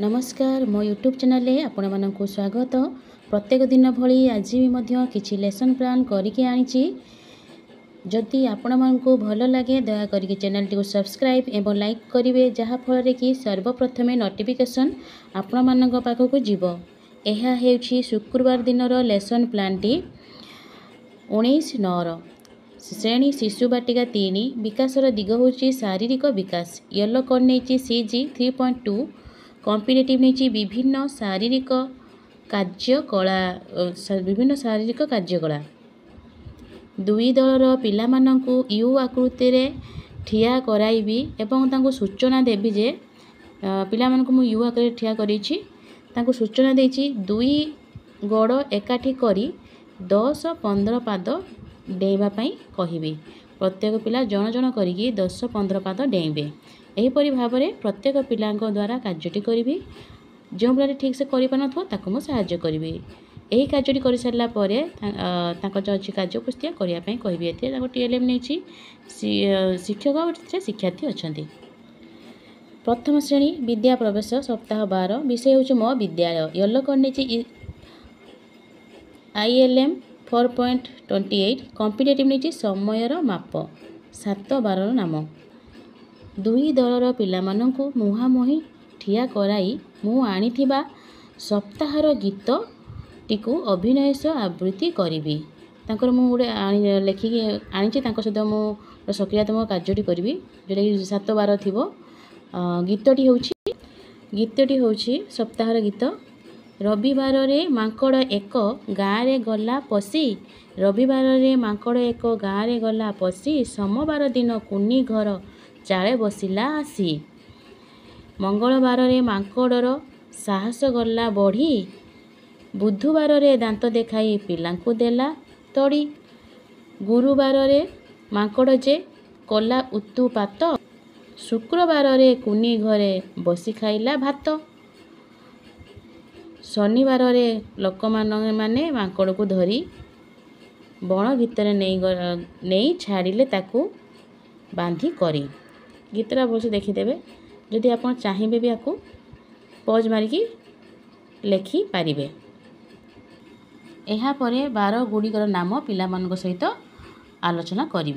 नमस्कार मो YouTube channel आपण मानक स्वागत। प्रत्येक दिन भली आज भी किसी लेसन प्लान करके आनी। जदि आपण मानक भल लगे दया करके चैनल टी सब्सक्राइब एवं लाइक करेंगे, जहाँफल कि सर्वप्रथम नोटिफिकेशन आपण मानक पाखक जीव। यह हेउछि शुक्रवार दिनर लेसन प्लान टी 19/9 श्रेणी शिशु बाटिका 3 विकासर दिग होछि शारीरिक विकास। येलो कोड नहीं CG 3.2 कॉम्पिटिटिव नहीं विभिन्न शारीरिक कार्यकला दुई दलर पिला मानंकु यू आकृति रे ठिया कराइबी एवं तांको सूचना देबी जे पिला मानंकु मु यू आकृति ठिया करिछि। तांको सूचना देछि दुई गोड़ एकाठी करी 10-15 पाद डेइबा पई कहिबी। प्रत्येक पिला जण जण करिकी 10-15 पाद डेइबे। एहीपरि भाव में प्रत्येक पिला द्वारा कार्यटी करी। जो पिला ठीक से कर साहाय्य करी। यही कार्यटी कर सारा जो अच्छी कार्य पुस्तिया करने कहि। TLM नहीं शिक्षक और शिक्षार्थी अच्छा। प्रथम श्रेणी विद्या प्रवेश सप्ताह 12 विषय हूँ मो विद्यालय। येलो कोड नहीं ILM 4.28 कॉम्पिटिटिव नहीं समयर माप 7-12 नाम। दुई दलर पिला मानंकु मुहांमुही ठिया कराई मु आनिथिबा सप्ताहर गीत टीकु अभिनय सह आवृत्ति करिबी। तांकर मु गोटे लेखिकी आनिछि तांको सहित मु सक्रियात्मक कार्यटी करिबी जोटा कि 7-12 थिबो। गीतटी होछि सप्ताहर गीत। रविवार रे मांकड़ एक गाँ रे गला पसी। रविवार रे मांकड़ एक गाँ रे गला पसी। सोमवार दिन कुनी घर चाले बसिला आसी। मंगलवार रे मांकड़र साहस गला बढ़ी। बुधवार रे दांत देखाई पिलांकु देला तड़ी। गुरुवार रे मांकड़ जे कला उत्तुपात। शुक्रवार रे कुनी घरे बसी खाइला भात। शनिवार रे लोक माने मांकड़ को धरी बण भितर नहीं छाड़िले ताकू बांधी करी। गीतरा भल से देखीदेवे। जदि आप चाहिए भी आपको पॉज मारिकी लेखि पारिबे। एहा परे 12 गुड़िकर नाम पिला मानक सहित आलोचना करी।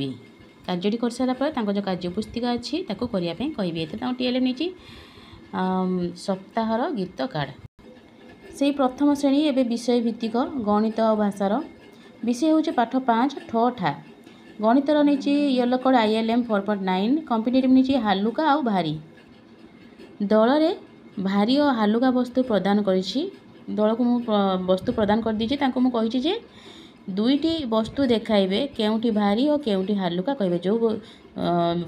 कार्यटी कर सारा पर जो कार्य पुस्तिका अच्छी ताको करिया पे कहिबे। एते TLM नहीं सप्ताहर गीत कार्ड। से प्रथम श्रेणी एवं विषय भित्तिक गणित और भाषार विषय हूँ पाठ 5 ठा। गणितर नहीं येलो कोड ILM 4.9 कॉम्पिटिटिव नहीं हालुका आउ भारी। दल रे भारी और हालुका वस्तु प्रदान करिछि। दल को मु वस्तु प्रदान कर दीजिए। तांको मु कहिछि जे दुईटी वस्तु देखाइबे केउठी भारी और केउठी हालुका कहबे। जो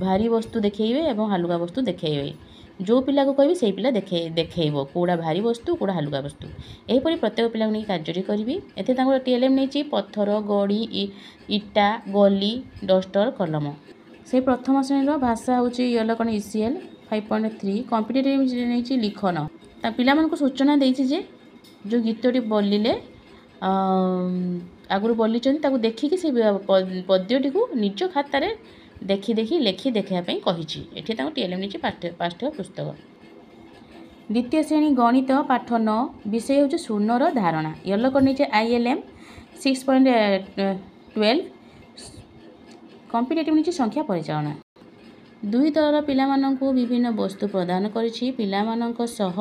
भारी वस्तु देखेइबे एवं हालुका वस्तु देखेइबे। जो पिला को कहबे से पिला देखेइबो कोडा भारी वस्तु कोडा हालुका वस्तु। एहीपरि प्रत्येक पिला नहीं कार्यटी करी। एते तांको TLM नहीं पत्थर गड़ी इटा गली डस्टर कलम। से प्रथम श्रेणी भाषा हूँ येलो कोड ECL 5.3 कॉम्पिटिटिव नहीं लिखन। पिला मानक सूचना देछि जे जो गीतटी बोलिले आगुरी बोली देखिकी से पद्यटी को निज खातार देखी लेखि देखापी कही। TLM नहीं पाठ्य पुस्तक। द्वितीय श्रेणी गणित पाठ 9 विषय हूँ शून्यर धारणा। येलो कोड नहीं ILM 6.12 कॉम्पिटिटिव नहीं संख्या परिचालना। दुई दलर पिला मानंकु विभिन्न वस्तु प्रदान करिछि। पिला मानंक सह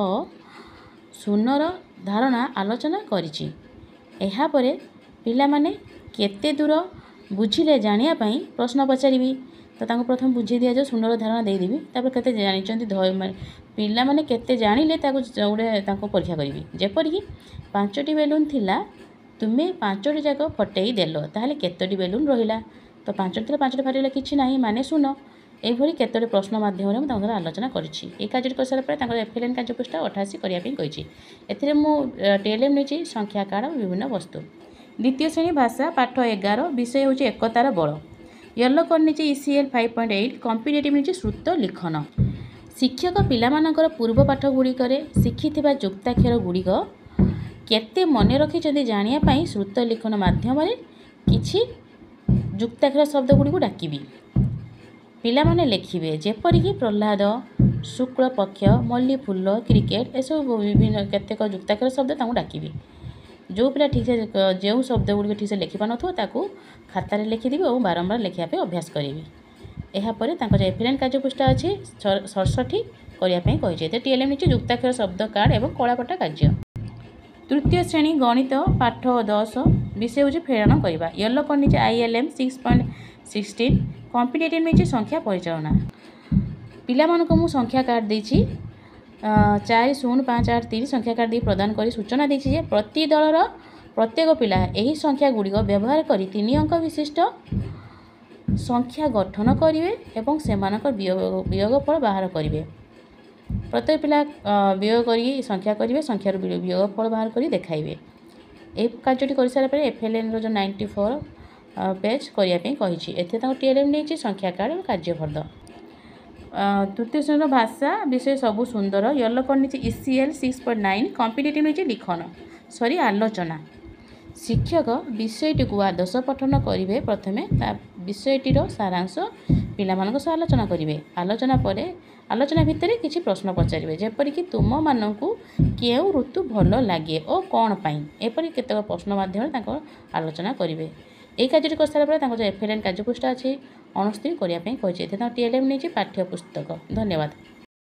शून्यर धारणा आलोचना करिछि। एहा परे पिला माने केते दूर बुझिले जानिया पई प्रश्न पचारिबी। तो तांको प्रथम बुझी दिया जो शून्यर धारणा दे देबी। तापर केते जानिचंती पिला माने केते जानिले ताको जोडे तांको परीक्षा करिबी। जेपरि कि 5टी बेलून थिला तुमे 5टी जाक फटेई देलो ताहले केतोटी बेलून रहिला। तो 5टी 5टी फाटिले किछि नाही माने सुनो। एभली केतोटी प्रश्न माध्यम तांकर आलोचना करिछि। ए कार्य कर सारा पर तांकर FLN कार्य पुस्तक 88 करिया पे कहिछि। एथिरे मु TLM नहीं संख्या कार्ड विभिन्न वस्तु। द्वितीय श्रेणी भाषा पाठ 11 विषय हूँ एकतार बल। येलो कोड नहीं ECL 5.8 कॉम्पिटिटिव नहीं श्रुत लिखन। शिक्षक पिला मानकर पूर्व पाठ गुड़िक शिखिथिबा जुक्ताक्षर गुड़िक केते मन रखिछन्ति जानिया पई श्रुत लिखन माध्यम किछि जुक्ताक्षर शब्द गुड़ी को डाकिबी। पिला माने लेखिबे जेपरि कि प्रहलाद शुक्ल पक्ष मल्ली फूल क्रिकेट एसबू विभिन्न केतेक युक्ताक्षर शब्द डाकिबे जो पिला ठीक से जो शब्द गुड़िक ठीक से लिखिपार नथो खातार लिखिदेवी और बारंबार लिखापी अभ्यास करेंगे। यापर एफएलएन कार्यपृष्ठा अच्छी 67 करने टीएलएम नीचे युक्ताक्षर शब्द कार्ड और कलापटा कार्य। तृतीय श्रेणी गणित पाठ 10 विषय हूँ फेराण करवा येलो कौन नीचे ILM 6.16 कॉम्पिटिटिव नीचे संख्या परिचालना पिला मानक मु संख्या कार्ड देछि 405883 संख्या कार्ड दे प्रदान करी सूचना देछि जे प्रति दलर प्रत्येक पिला एही संख्या गुड़िक व्यवहार करी 3 अंक विशिष्ट संख्या गठन करेंगे और सेमानकर वियोगफल बाहर करेंगे। प्रत्येक पिला वियोग करी संख्या करेंगे संख्यार वियोगफल बाहर करी देखाइबे। ए कार्यटी कर सारा एफएलएन रो 94 पेज करने कही टीएलएम नहीं संख्या कार्ड और कार्यफल। तृतीय श्रेणी भाषा विषय सबू सुंदर येलो कौन नीचे ECL 6.9 कॉम्पिटिटिव नीचे लिखन सॉरी आलोचना शिक्षक विषयटी को आदर्श पठन करेंगे प्रथमे विषयटीर सारांश पिला सह आलोचना करेंगे आलोचना पर आलोचना भितर किसी प्रश्न पचारे जेपरिक तुम मानक केउ ऋतु भल लगे और कौन पाई एपरी केतक प्रश्न माध्यम आलोचना करेंगे। यही कार्य कर सारा एफएलएन कार्यपृष्ठा अच्छी 69 करने टीएलएम नहीं पाठ्यपुस्तक। धन्यवाद।